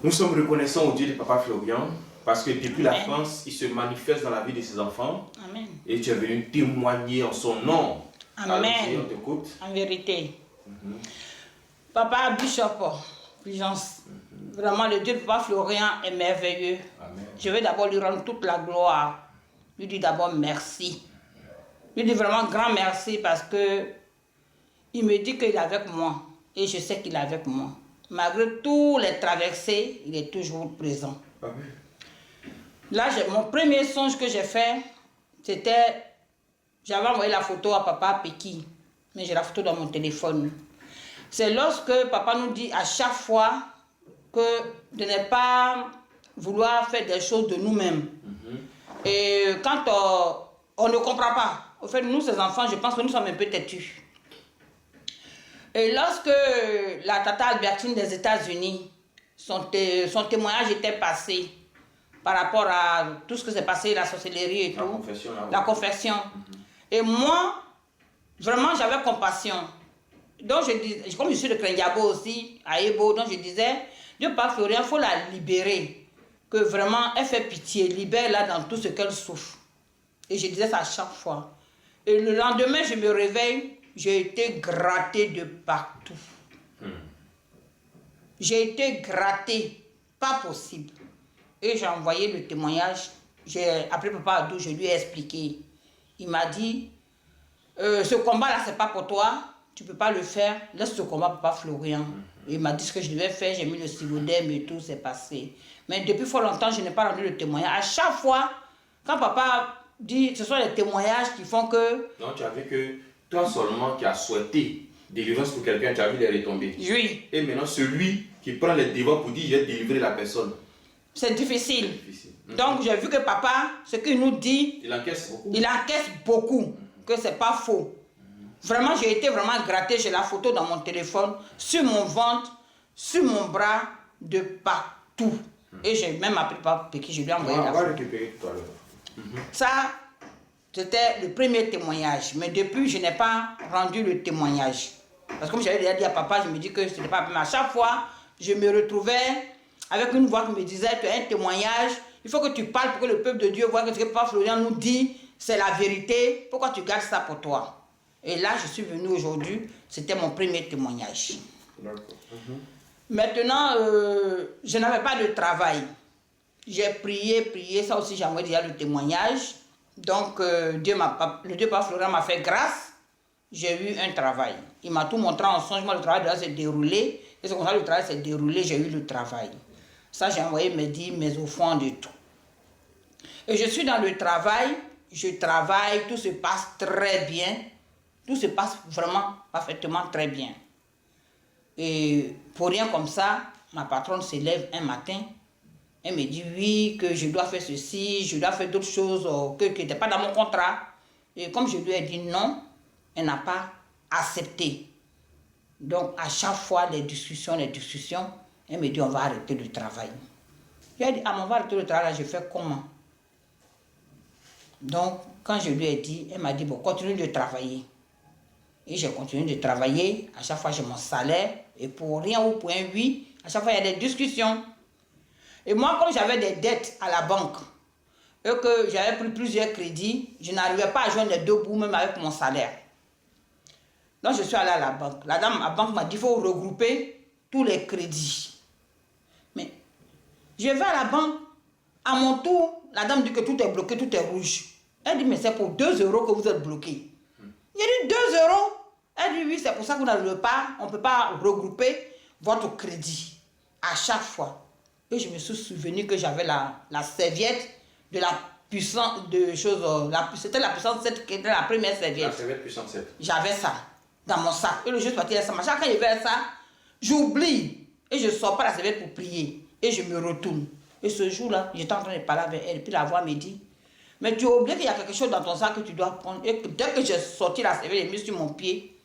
Nous sommes reconnaissants au Dieu de Papa Florian parce que depuis la France, il se manifeste dans la vie de ses enfants. Amen. Et tu es venu témoigner en son nom. Amen. On t'écoute. En vérité. Papa Bishop, Fulgence, vraiment le Dieu de Papa Florian est merveilleux. Amen. Je vais d'abord lui rendre toute la gloire. Lui dire d'abord merci. Lui dire vraiment grand merci parce que il me dit qu'il est avec moi. Et je sais qu'il est avec moi. Malgré tous les traversées, il est toujours présent. Amen. Là, mon premier songe que j'ai fait, c'était... J'avais envoyé la photo à papa Péki, mais j'ai la photo dans mon téléphone. C'est lorsque papa nous dit à chaque fois que de ne pas vouloir faire des choses de nous-mêmes. Et quand on ne comprend pas, au fait, nous, ces enfants, je pense que nous sommes un peu têtus. Et lorsque la tata Albertine des États-Unis, son témoignage était passé par rapport à tout ce qui s'est passé, la sorcellerie et tout, la confession. Et moi, vraiment, j'avais compassion. Donc, je dis, comme je suis de Krendiabo aussi, à Ebo, donc je disais, Dieu par Florian, il faut la libérer. Que vraiment, elle fait pitié, libère-la dans tout ce qu'elle souffre. Et je disais ça à chaque fois. Et le lendemain, je me réveille, j'ai été grattée de partout. J'ai été grattée, pas possible. Et j'ai envoyé le témoignage. J'ai appelé Papa Adou, je lui ai expliqué. Il m'a dit, ce combat-là, c'est pas pour toi, tu peux pas le faire, laisse ce combat Papa Florian. Il m'a dit ce que je devais faire, j'ai mis le sirodème et tout, c'est passé. Mais depuis fort longtemps, je n'ai pas rendu le témoignage. À chaque fois, quand Papa dit, ce sont les témoignages qui font que... Non, tu as vu que toi seulement qui as souhaité délivrance pour quelqu'un, tu as vu les retombées. Oui. Et maintenant, celui qui prend les devants pour dire, j'ai délivré la personne. C'est difficile. Donc, j'ai vu que papa, ce qu'il nous dit, il encaisse beaucoup. Il encaisse beaucoup, que c'est pas faux. Vraiment, j'ai été vraiment grattée. J'ai la photo dans mon téléphone, sur mon ventre, sur mon bras, de partout. Et j'ai même appelé papa Péki, je lui ai envoyé la photo. On va récupérer tout à l'heure. Ça, c'était le premier témoignage. Mais depuis, je n'ai pas rendu le témoignage. Parce que comme j'avais déjà dit à papa, je me dis que ce n'était pas... Mais à chaque fois, je me retrouvais avec une voix qui me disait, tu as un témoignage, il faut que tu parles pour que le peuple de Dieu voit que ce que Papa Florian nous dit, c'est la vérité. Pourquoi tu gardes ça pour toi? Et là, je suis venue aujourd'hui, c'était mon premier témoignage. Maintenant, je n'avais pas de travail. J'ai prié, ça aussi j'ai envoyé déjà le témoignage. Donc, le Dieu Papa Florian m'a fait grâce. J'ai eu un travail. Il m'a tout montré en songe, moi le travail s'est déroulé. Et c'est comme ça que le travail s'est déroulé, j'ai eu le travail. Ça, j'ai envoyé mes dîmes, mes offrandes et tout. Et je suis dans le travail, je travaille, tout se passe très bien. Tout se passe vraiment parfaitement très bien. Et pour rien comme ça, ma patronne se lève un matin. Elle me dit oui, que je dois faire ceci, je dois faire d'autres choses qui n'étaient pas dans mon contrat. Et comme je lui ai dit non, elle n'a pas accepté. Donc à chaque fois, les discussions, elle me dit on va arrêter le travail. J'ai dit, on va arrêter le travail, je fais comment? Donc, quand je lui ai dit, elle m'a dit, bon, continue de travailler. Et j'ai continué de travailler. À chaque fois, j'ai mon salaire. Et pour rien ou pour un oui, à chaque fois, il y a des discussions. Et moi, comme j'avais des dettes à la banque, et que j'avais pris plusieurs crédits, je n'arrivais pas à joindre les deux bouts, même avec mon salaire. Donc, je suis allée à la banque. La dame à la banque m'a dit, il faut regrouper tous les crédits. Mais je vais à la banque. À mon tour, la dame dit que tout est bloqué, tout est rouge. Elle dit, mais c'est pour 2 € que vous êtes bloqué. J'ai dit, 2 €? Elle dit, oui, c'est pour ça que vous n'arrivez pas, on ne peut pas regrouper votre crédit à chaque fois. Et je me suis souvenu que j'avais la serviette de la puissance de choses. C'était la puissance 7 qui était la première serviette. La serviette puissance 7. J'avais ça dans mon sac. Et le jour parti à ça. Quand je vais ça, j'oublie. Et je sors pas la serviette pour prier. Et je me retourne. Et ce jour-là, j'étais en train de parler avec elle. Et puis la voix me dit, mais tu as oublié qu'il y a quelque chose dans ton sac que tu dois prendre. Et dès que j'ai sorti la serviette et mis sur mon pied,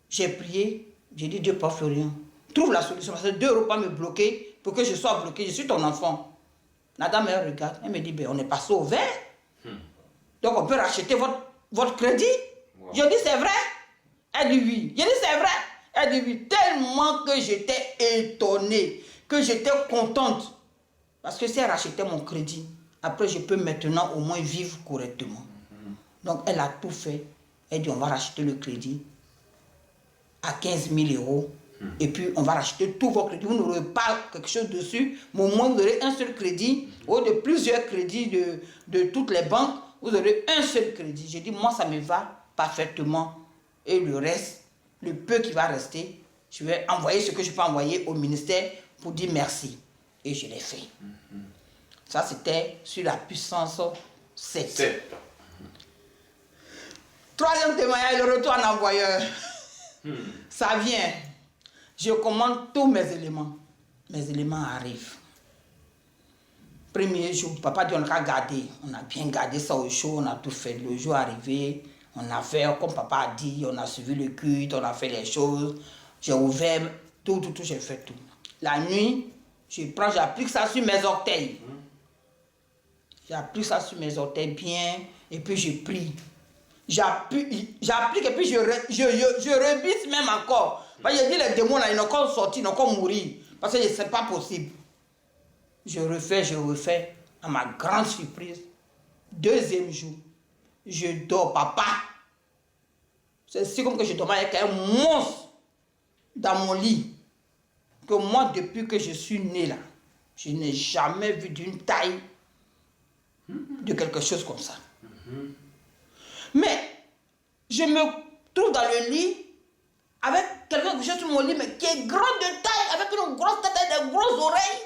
j'ai prié. J'ai dit, Dieu, Papa Florian, trouve la solution. Parce que 2 € pas me bloquer pour que je sois bloqué. Je suis ton enfant. La dame, elle regarde. Elle me dit, ben, on est passé au vert. Donc on peut racheter votre crédit. Wow. Je dis, c'est vrai? Elle dit oui. Je dis, c'est vrai? Elle dit oui. Tellement que j'étais étonné. que j'étais contente. Parce que si elle rachetait mon crédit, après je peux maintenant au moins vivre correctement. Donc elle a tout fait. Elle dit on va racheter le crédit à 15 000 euros. Et puis on va racheter tous vos crédits. Vous n'aurez pas quelque chose dessus, mais au moins vous aurez un seul crédit. Ou de plusieurs crédits de toutes les banques, vous aurez un seul crédit. J'ai dit moi ça me va parfaitement. Et le reste, le peu qui va rester, je vais envoyer ce que je peux envoyer au ministère pour dire merci. Et je l'ai fait. Ça c'était sur la puissance 7. Troisième témoignage, le retour en envoyeur. Ça vient. Je commande tous mes éléments. Mes éléments arrivent. Premier jour, papa dit on a gardé. On a bien gardé ça au chaud, on a tout fait. Le jour arrivé, on a fait comme papa a dit, on a suivi le culte, on a fait les choses. J'ai ouvert tout, j'ai fait tout. La nuit, j'applique ça sur mes orteils. J'applique ça sur mes orteils bien, et puis je prie. J'applique et puis je rebisse même encore. Parce que j'ai dit les démons là, ils n'ont encore sorti, ils n'ont encore mourir. Parce que c'est pas possible. Je refais. À ma grande surprise, deuxième jour, je dors, papa. C'est comme que je dormais avec un monstre dans mon lit. Que moi, depuis que je suis né là, je n'ai jamais vu d'une taille de quelque chose comme ça. Mais je me trouve dans le lit avec quelqu'un que j'ai sur mon lit, mais qui est grand de taille, avec une grosse tête et des grosses oreilles.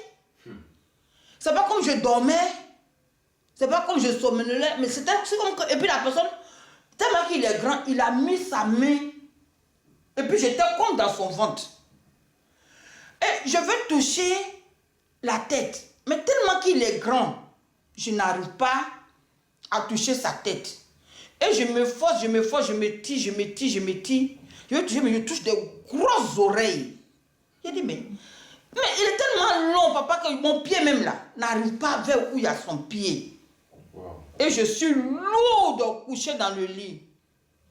C'est pas comme je dormais, c'est pas comme je somnolais, mais c'est comme que... Et puis la personne, tellement qu'il est grand, il a mis sa main, et puis j'étais comme dans son ventre. Et je veux toucher la tête, mais tellement qu'il est grand, je n'arrive pas à toucher sa tête. Et je me force, je me tire. Je veux toucher, mais je touche des grosses oreilles. J'ai dit, mais il est tellement long, papa, que mon pied même là, n'arrive pas vers où il y a son pied. Wow. Et je suis lourde couchée dans le lit.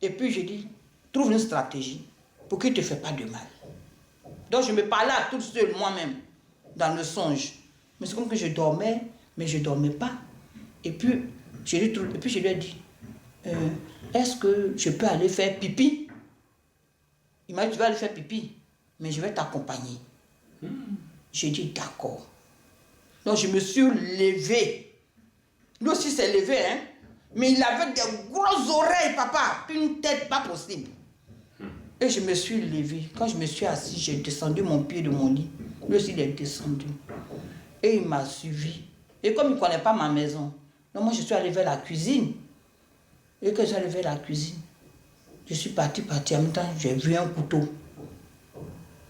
Et puis je dis, trouve une stratégie pour qu'il ne te fasse pas de mal. Donc je me parlais à toute seule moi-même, dans le songe. Mais c'est comme que je dormais, mais je ne dormais pas. Et puis je lui ai dit, est-ce que je peux aller faire pipi? Il m'a dit, tu vas aller faire pipi, mais je vais t'accompagner. J'ai dit, d'accord. Donc je me suis levée. Lui aussi s'est levé, hein. Mais il avait des grosses oreilles, papa. Une tête pas possible. Et je me suis levée. Quand je me suis assise, j'ai descendu mon pied de mon lit. Lui aussi, il est descendu. Et il m'a suivi. Et comme il ne connaît pas ma maison, donc moi je suis allée vers la cuisine. Et quand j'ai levé la cuisine, je suis partie. En même temps, j'ai vu un couteau.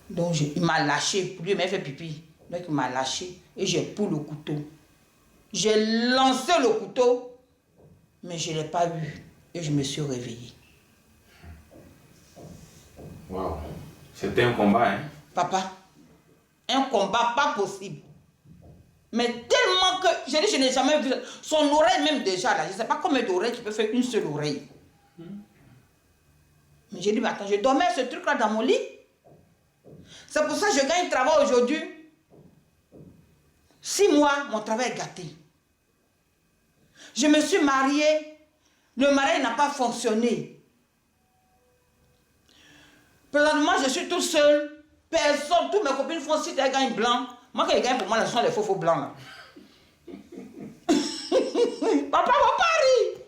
Donc, il m'a lâché. Lui, il m'a fait pipi. Donc, il m'a lâché. Et j'ai pris le couteau. J'ai lancé le couteau, mais je ne l'ai pas vu. Et je me suis réveillée. Waouh. C'était un combat, hein? Papa, un combat pas possible. Mais tellement que, j'ai dit, je n'ai jamais vu son oreille même déjà là. Je ne sais pas combien d'oreilles tu peux faire une seule oreille. Mais j'ai dit, mais attends, je dormais ce truc là dans mon lit. C'est pour ça que je gagne travail aujourd'hui. 6 mois, mon travail est gâté. Je me suis mariée. Le mariage n'a pas fonctionné. Présentement, je suis toute seule. Personne, toutes mes copines font si elles gagnent blanc. Moi, quand ils gagnent pour moi, ce sont les faux blancs là. Papa, rire.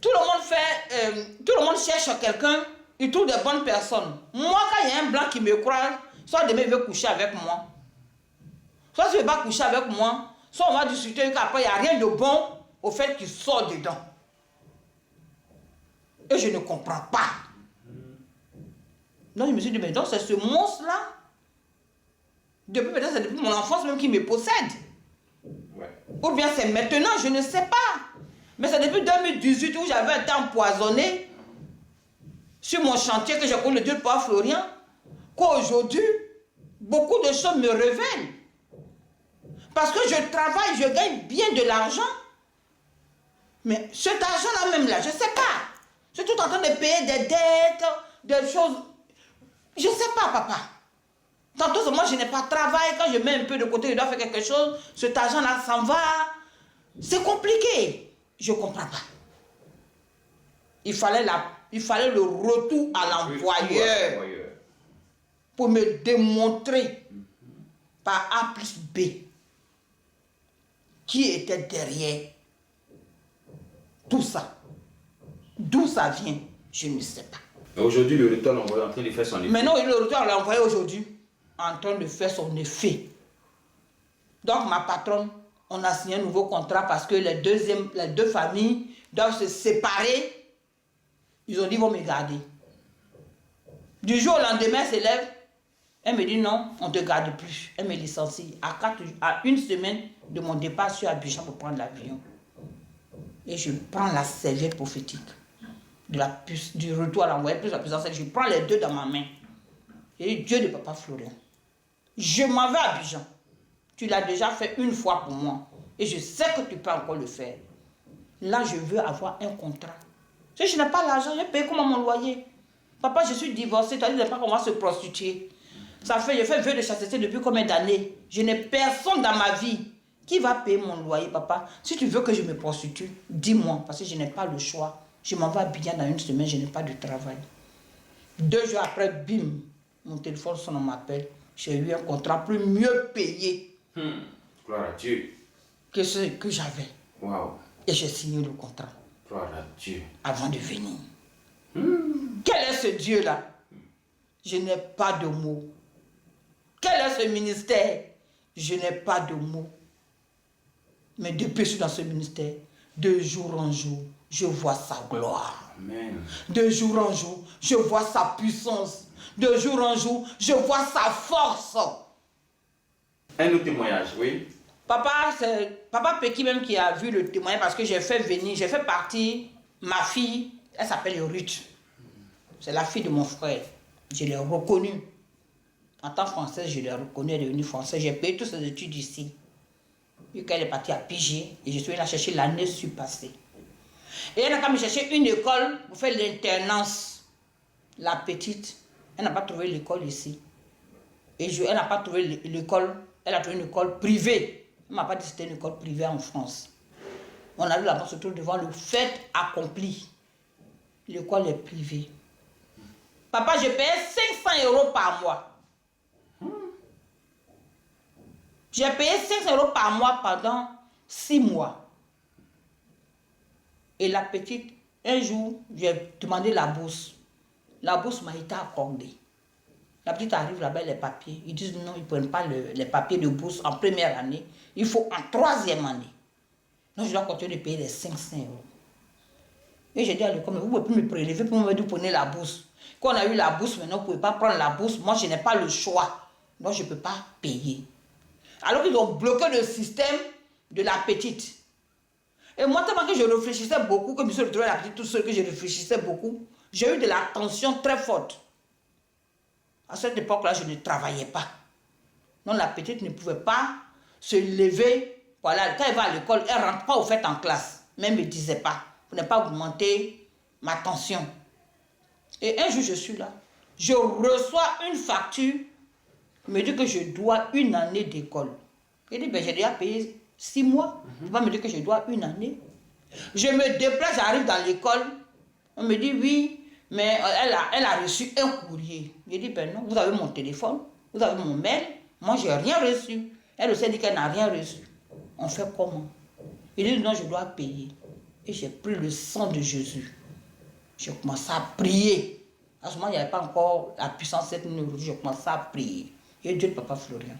Tout le monde cherche quelqu'un, il trouve des bonnes personnes. Moi, quand il y a un blanc qui me croit, soit demain il veut coucher avec moi. Soit il ne veut pas coucher avec moi, soit on va discuter qu'après il n'y a rien de bon au fait qu'il sort dedans. Et je ne comprends pas. Donc je me suis dit, mais donc c'est ce monstre-là. Peut-être c'est depuis mon enfance même qui me possède. Ouais. Ou bien c'est maintenant, je ne sais pas. Mais c'est depuis 2018 où j'avais été empoisonné sur mon chantier que j'ai connu le Dieu de Père Florian, qu'aujourd'hui, beaucoup de choses me révèlent. Parce que je travaille, je gagne bien de l'argent. Mais cet argent-là même là, je ne sais pas. Je suis tout en train de payer des dettes, des choses. Je ne sais pas, papa. Tantôt, moi, je n'ai pas de travail. Quand je mets un peu de côté, je dois faire quelque chose. Cet argent-là s'en va. C'est compliqué. Je ne comprends pas. Il fallait le retour à l'employeur pour me démontrer par A plus B qui était derrière tout ça. D'où ça vient, je ne sais pas. Aujourd'hui, le retour à l'employeur est en train de faire son effet. Maintenant, le retour à l'employeur aujourd'hui en train de faire son effet. Donc, ma patronne, on a signé un nouveau contrat parce que les deux familles doivent se séparer. Ils ont dit, ils vont me garder. Du jour au lendemain, elle s'élève. Elle me dit, non, on ne te garde plus. Elle me licencie. À une semaine de mon départ, je suis à Abidjan pour prendre l'avion. Et je prends la serviette prophétique du retour à l'envoyé, plus la puissance. Je prends les deux dans ma main. Et Dieu de Papa Florian, je m'en vais à Abidjan. Tu l'as déjà fait une fois pour moi. Et je sais que tu peux encore le faire. Là, je veux avoir un contrat. Si je n'ai pas l'argent, je paye comment mon loyer. Papa, je suis divorcée, tu as dit pas qu'on va se prostituer. J'ai fait vœu de chasteté depuis combien d'années? Je n'ai personne dans ma vie. Qui va payer mon loyer, papa? Si tu veux que je me prostitue, dis-moi, parce que je n'ai pas le choix. Je m'en vais à Abidjan dans une semaine, je n'ai pas de travail. 2 jours après, bim, mon téléphone sonne, on m'appelle. J'ai eu un contrat plus mieux payé. Gloire à Dieu. Que ce que j'avais. Wow. Et j'ai signé le contrat. Gloire à Dieu. Avant de venir. Quel est ce Dieu-là? Je n'ai pas de mots. Quel est ce ministère? Je n'ai pas de mots. Mais depuis que je suis dans ce ministère, de jour en jour, je vois sa gloire. Amen. De jour en jour, je vois sa puissance. De jour en jour, je vois sa force. Un autre témoignage, oui. Papa, c'est Papa Peki même qui a vu le témoignage parce que j'ai fait partir ma fille, elle s'appelle Ruth. C'est la fille de mon frère. Je l'ai reconnue. En tant que française, je l'ai reconnue, elle est devenue française. J'ai payé toutes ses études ici. Vu qu'elle est partie à Pigé, et je suis allée la chercher l'année surpassée. Et elle a quand même cherché une école pour faire l'internance. La petite, elle n'a pas trouvé l'école ici. Et elle n'a pas trouvé l'école, elle a trouvé une école privée. Elle ne m'a pas dit que c'était une école privée en France. On a vu là-bas, se trouve devant le fait accompli. L'école est privée. Papa, je payais 500 € par mois. J'ai payé 500 € par mois pendant 6 mois. Et la petite, un jour, j'ai demandé la bourse. La bourse m'a été accordée. La petite arrive là-bas, les papiers. Ils disent non, ils ne prennent pas les papiers de bourse en première année. Il faut en 3e année. Donc je dois continuer de payer les 500 €. Et j'ai dit à l'école, vous ne pouvez plus me prélever pour me dire, prenez la bourse. Quand on a eu la bourse, maintenant, vous ne pouvez pas prendre la bourse. Moi, je n'ai pas le choix. Donc, je ne peux pas payer. Alors qu'ils ont bloqué le système de la petite. Et moi, tellement que je réfléchissais beaucoup, que je me suis retrouvée la petite toute seule, que je réfléchissais beaucoup, j'ai eu de la tension très forte. À cette époque-là, je ne travaillais pas. Donc, la petite ne pouvait pas se lever. Voilà, quand elle va à l'école, elle ne rentre pas au fait en classe. Même ne me disait pas. Pour ne pas augmenter ma tension. Et un jour, je suis là. Je reçois une facture. Il me dit que je dois 1 année d'école. Il dit, ben, j'ai déjà payé 6 mois. Il va me dire que je dois 1 année. Je me déplace, j'arrive dans l'école. On me dit, oui, mais elle a reçu un courrier. Je dis, ben non, vous avez mon téléphone, vous avez mon mail. Moi, je n'ai rien reçu. Elle aussi dit qu'elle n'a rien reçu. On fait comment? Il dit, non, je dois payer. Et j'ai pris le sang de Jésus. J'ai commencé à prier. À ce moment, il n'y avait pas encore la puissance de cette neurologie. J'ai commencé à prier. Et Dieu de Papa Florian.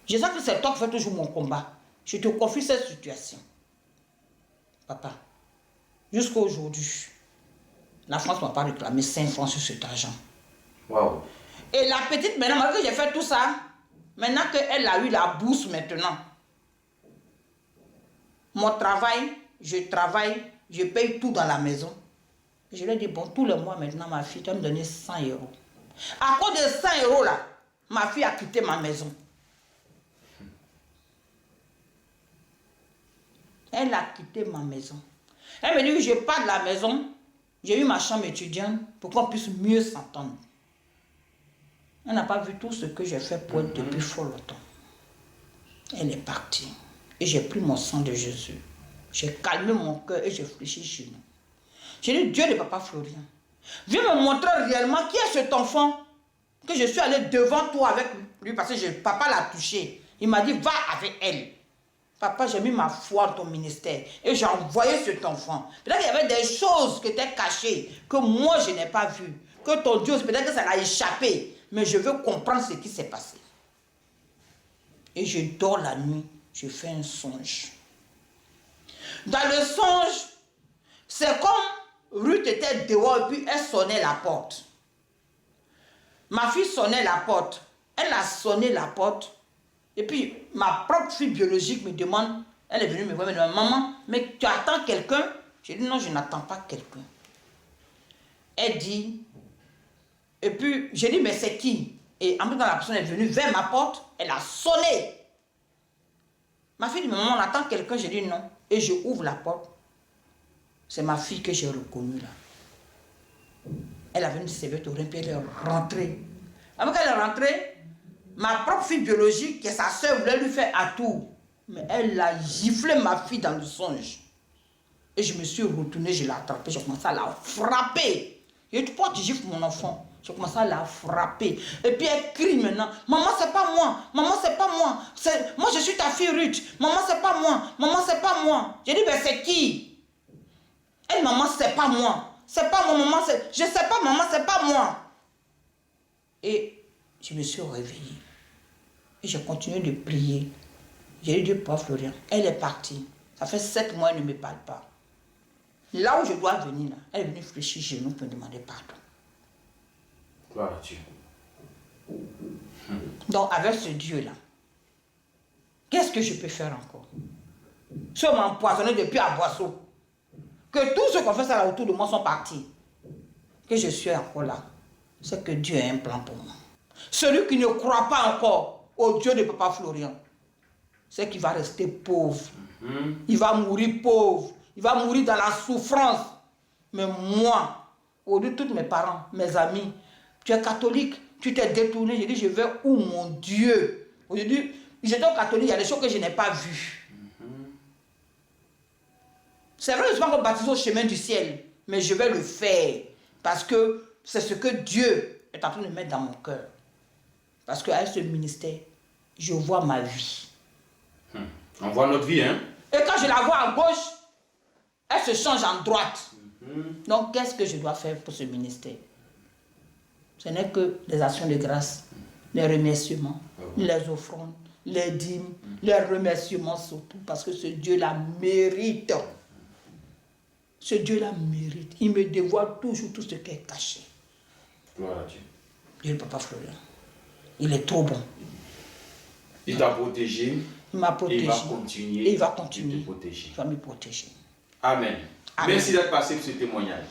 Je sais que c'est toi qui fais toujours mon combat. Je te confie cette situation. Papa, jusqu'à aujourd'hui, la France ne m'a pas réclamé 5 francs sur cet argent. Wow. Et la petite, maintenant, malgré que j'ai fait tout ça, maintenant qu'elle a eu la bourse maintenant, mon travail, je paye tout dans la maison. Je lui ai dit, bon, tous les mois maintenant, ma fille, tu vas me donner 100 €. À cause de 100 € là, ma fille a quitté ma maison. Elle a quitté ma maison. Elle me dit, je pars de la maison, j'ai eu ma chambre étudiante pour qu'on puisse mieux s'entendre. Elle n'a pas vu tout ce que j'ai fait pour elle depuis fort longtemps. Elle est partie. Et j'ai pris mon sang de Jésus. J'ai calmé mon cœur et j'ai fléchi chez nous. J'ai dit, Dieu de Papa Florian, viens me montrer réellement qui est cet enfant que je suis allé devant toi avec lui parce que papa l'a touché. Il m'a dit, va avec elle. Papa, j'ai mis ma foi dans ton ministère et j'ai envoyé cet enfant. Peut-être qu'il y avait des choses qui étaient cachées, que moi je n'ai pas vues. Que ton Dieu, peut-être que ça l'a échappé. Mais je veux comprendre ce qui s'est passé. Et je dors la nuit, je fais un songe. Dans le songe, c'est comme Ruth était dehors et puis elle sonnait la porte. Ma fille sonnait la porte. Elle a sonné la porte. Et puis ma propre fille biologique me demande, elle est venue me voir, elle me dit, maman, mais tu attends quelqu'un? J'ai dit non, je n'attends pas quelqu'un. Elle dit, et puis j'ai dit, mais c'est qui? Et en même temps, la personne est venue vers ma porte, elle a sonné. Ma fille dit, maman, on attend quelqu'un. J'ai dit non. Et je ouvre la porte. C'est ma fille que j'ai reconnue là. Elle avait une serviette au rein, puis elle est rentrée. Avant qu'elle est rentrée, ma propre fille biologique, qui est sa soeur, voulait lui faire à tout. Mais elle a giflé ma fille dans le songe. Et je me suis retournée, je l'ai attrapée, j'ai commencé à la frapper. J'ai dit, pourquoi tu gifles mon enfant? J'ai commencé à la frapper. Et puis elle crie maintenant, maman c'est pas moi, maman c'est pas moi. Moi je suis ta fille Ruth, maman c'est pas moi, maman c'est pas moi. J'ai dit, ben c'est qui? Elle, maman c'est pas moi. C'est pas moi, maman, je sais pas, maman, c'est pas moi. Et je me suis réveillée. Et j'ai continué de prier. J'ai dit, Dieu, Papa Florian, elle est partie. Ça fait 7 mois, elle ne me parle pas. Là où je dois venir, là, elle est venue fléchir chez nous pour me demander pardon. Gloire à Dieu. Donc, avec ce Dieu-là, qu'est-ce que je peux faire encore? Si on m'a empoisonné depuis à Boisseau, que tous ceux qu'on fait ça là autour de moi sont partis, que je suis encore là, c'est que Dieu a un plan pour moi. Celui qui ne croit pas encore au Dieu de Papa Florian, c'est qu'il va rester pauvre. Il va mourir pauvre. Il va mourir dans la souffrance. Mais moi, au lieu de tous mes parents, mes amis, tu es catholique, tu t'es détourné. J'ai dit, je vais où mon Dieu? Aujourd'hui, j'étais catholique, il y a des choses que je n'ai pas vues. C'est vrai que je ne suis pas encore baptisé au chemin du ciel, mais je vais le faire parce que c'est ce que Dieu est en train de mettre dans mon cœur. Parce qu'avec ce ministère, je vois ma vie. On voit notre vie, hein? Et quand je la vois à gauche, elle se change en droite. Donc, qu'est-ce que je dois faire pour ce ministère? Ce n'est que les actions de grâce, les remerciements, les offrandes, les dîmes, les remerciements surtout, parce que ce Dieu-là mérite. Ce Dieu-là mérite. Il me dévoile toujours tout ce qui est caché. Gloire à Dieu. Dieu, le Papa Florian, il est trop bon. Il t'a protégé. Il m'a protégé. Et il va continuer. Et il va continuer. De te protéger. Il va me protéger. Amen. Amen. Merci d'être passé pour ce témoignage.